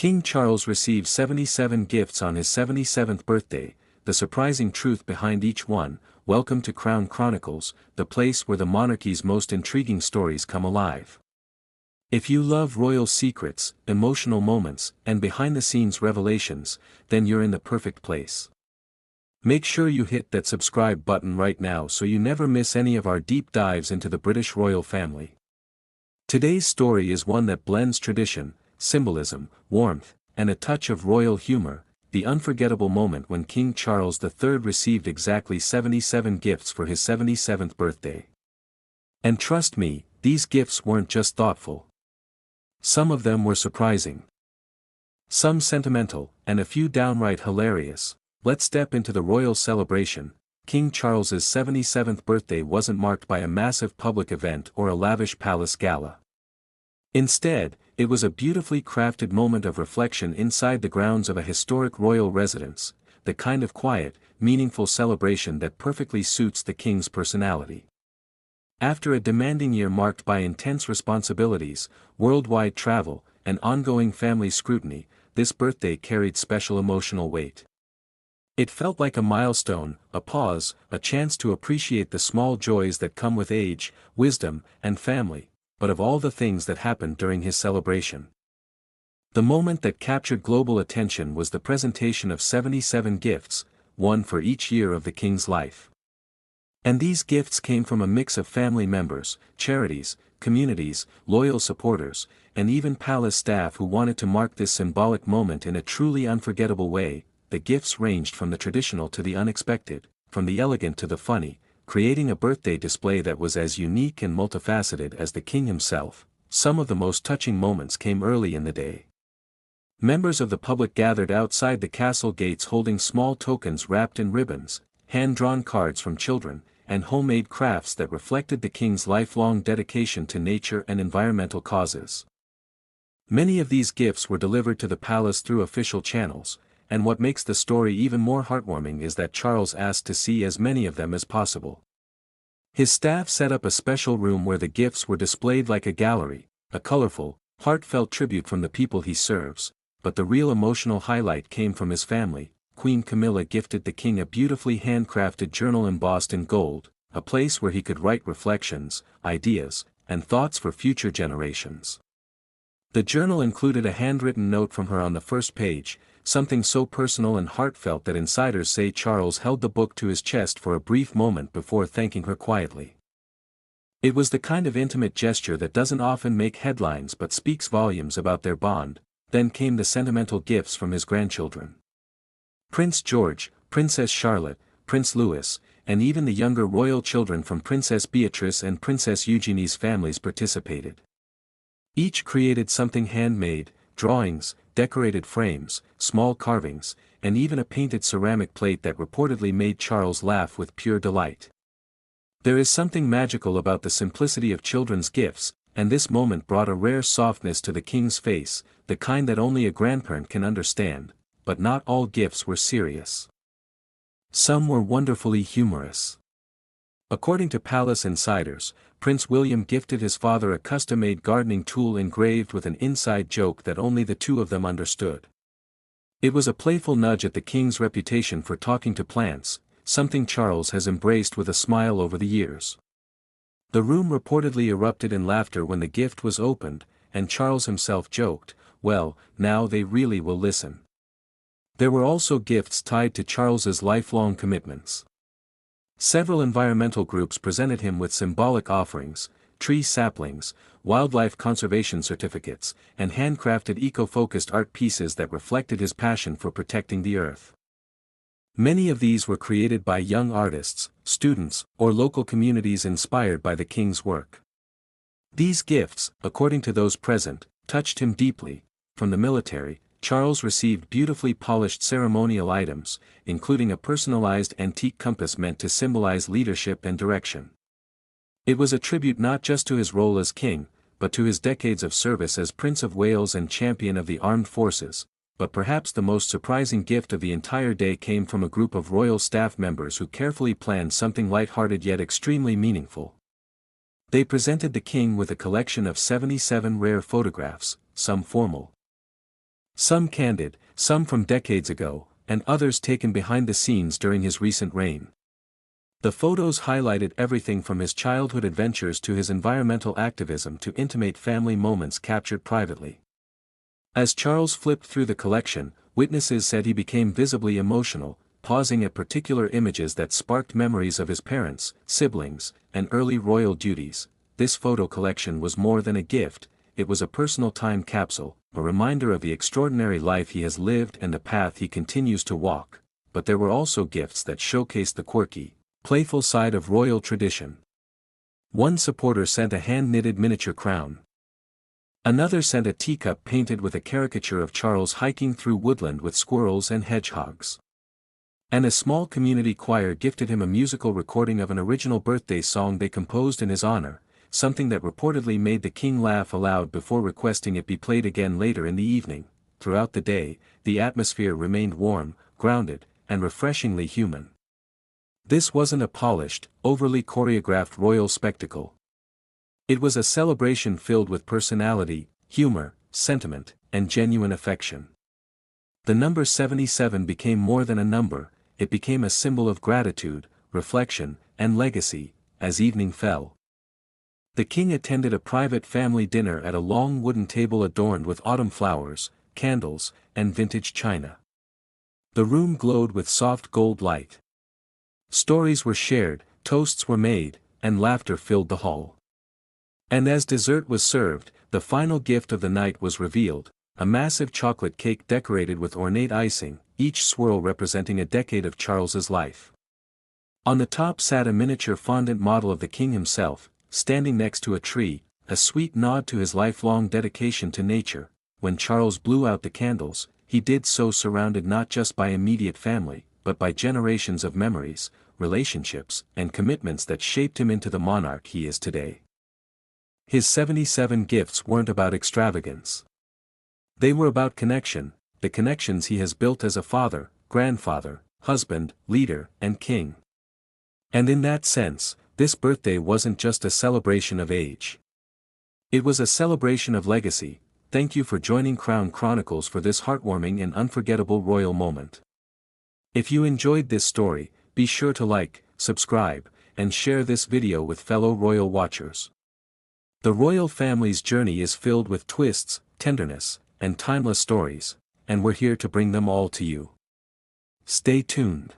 King Charles received 77 gifts on his 77th birthday, the surprising truth behind each one. Welcome to Crown Chronicles, the place where the monarchy's most intriguing stories come alive. If you love royal secrets, emotional moments, and behind-the-scenes revelations, then you're in the perfect place. Make sure you hit that subscribe button right now so you never miss any of our deep dives into the British royal family. Today's story is one that blends tradition, symbolism, warmth, and a touch of royal humor, the unforgettable moment when King Charles III received exactly 77 gifts for his 77th birthday. And trust me, these gifts weren't just thoughtful. Some of them were surprising. Some sentimental, and a few downright hilarious. Let's step into the royal celebration. King Charles's 77th birthday wasn't marked by a massive public event or a lavish palace gala. Instead, it was a beautifully crafted moment of reflection inside the grounds of a historic royal residence, the kind of quiet, meaningful celebration that perfectly suits the king's personality. After a demanding year marked by intense responsibilities, worldwide travel, and ongoing family scrutiny, this birthday carried special emotional weight. It felt like a milestone, a pause, a chance to appreciate the small joys that come with age, wisdom, and family. But of all the things that happened during his celebration, the moment that captured global attention was the presentation of 77 gifts, one for each year of the king's life. And these gifts came from a mix of family members, charities, communities, loyal supporters, and even palace staff who wanted to mark this symbolic moment in a truly unforgettable way. The gifts ranged from the traditional to the unexpected, from the elegant to the funny, creating a birthday display that was as unique and multifaceted as the king himself. Some of the most touching moments came early in the day. Members of the public gathered outside the castle gates holding small tokens wrapped in ribbons, hand-drawn cards from children, and homemade crafts that reflected the king's lifelong dedication to nature and environmental causes. Many of these gifts were delivered to the palace through official channels, and what makes the story even more heartwarming is that Charles asked to see as many of them as possible. His staff set up a special room where the gifts were displayed like a gallery, a colorful, heartfelt tribute from the people he serves, but the real emotional highlight came from his family. Queen Camilla gifted the king a beautifully handcrafted journal embossed in gold, a place where he could write reflections, ideas, and thoughts for future generations. The journal included a handwritten note from her on the first page, something so personal and heartfelt that insiders say Charles held the book to his chest for a brief moment before thanking her quietly. It was the kind of intimate gesture that doesn't often make headlines but speaks volumes about their bond. Then came the sentimental gifts from his grandchildren. Prince George, Princess Charlotte, Prince Louis, and even the younger royal children from Princess Beatrice and Princess Eugenie's families participated. Each created something handmade: drawings, decorated frames, small carvings, and even a painted ceramic plate that reportedly made Charles laugh with pure delight. There is something magical about the simplicity of children's gifts, and this moment brought a rare softness to the king's face, the kind that only a grandparent can understand. But not all gifts were serious. Some were wonderfully humorous. According to palace insiders, Prince William gifted his father a custom-made gardening tool engraved with an inside joke that only the two of them understood. It was a playful nudge at the king's reputation for talking to plants, something Charles has embraced with a smile over the years. The room reportedly erupted in laughter when the gift was opened, and Charles himself joked, "Well, now they really will listen." There were also gifts tied to Charles's lifelong commitments. Several environmental groups presented him with symbolic offerings: tree saplings, wildlife conservation certificates, and handcrafted eco-focused art pieces that reflected his passion for protecting the earth. Many of these were created by young artists, students, or local communities inspired by the king's work. These gifts, according to those present, touched him deeply. From the military, Charles received beautifully polished ceremonial items, including a personalized antique compass meant to symbolize leadership and direction. It was a tribute not just to his role as king, but to his decades of service as Prince of Wales and champion of the armed forces. But perhaps the most surprising gift of the entire day came from a group of royal staff members who carefully planned something light-hearted yet extremely meaningful. They presented the king with a collection of 77 rare photographs, some formal, Some candid, some from decades ago, and others taken behind the scenes during his recent reign. The photos highlighted everything from his childhood adventures to his environmental activism to intimate family moments captured privately. As Charles flipped through the collection, witnesses said he became visibly emotional, pausing at particular images that sparked memories of his parents, siblings, and early royal duties. This photo collection was more than a gift, it was a personal time capsule, a reminder of the extraordinary life he has lived and the path he continues to walk. But there were also gifts that showcased the quirky, playful side of royal tradition. One supporter sent a hand-knitted miniature crown. Another sent a teacup painted with a caricature of Charles hiking through woodland with squirrels and hedgehogs. And a small community choir gifted him a musical recording of an original birthday song they composed in his honor, something that reportedly made the king laugh aloud before requesting it be played again later in the evening. Throughout the day, the atmosphere remained warm, grounded, and refreshingly human. This wasn't a polished, overly choreographed royal spectacle. It was a celebration filled with personality, humor, sentiment, and genuine affection. The number 77 became more than a number, it became a symbol of gratitude, reflection, and legacy. As evening fell, the king attended a private family dinner at a long wooden table adorned with autumn flowers, candles, and vintage china. The room glowed with soft gold light. Stories were shared, toasts were made, and laughter filled the hall. And as dessert was served, the final gift of the night was revealed, a massive chocolate cake decorated with ornate icing, each swirl representing a decade of Charles's life. On the top sat a miniature fondant model of the king himself, standing next to a tree, a sweet nod to his lifelong dedication to nature. When Charles blew out the candles, he did so surrounded not just by immediate family, but by generations of memories, relationships, and commitments that shaped him into the monarch he is today. His 77 gifts weren't about extravagance. They were about connection, the connections he has built as a father, grandfather, husband, leader, and king. And in that sense, this birthday wasn't just a celebration of age. It was a celebration of legacy. Thank you for joining Crown Chronicles for this heartwarming and unforgettable royal moment. If you enjoyed this story, be sure to like, subscribe, and share this video with fellow royal watchers. The royal family's journey is filled with twists, tenderness, and timeless stories, and we're here to bring them all to you. Stay tuned.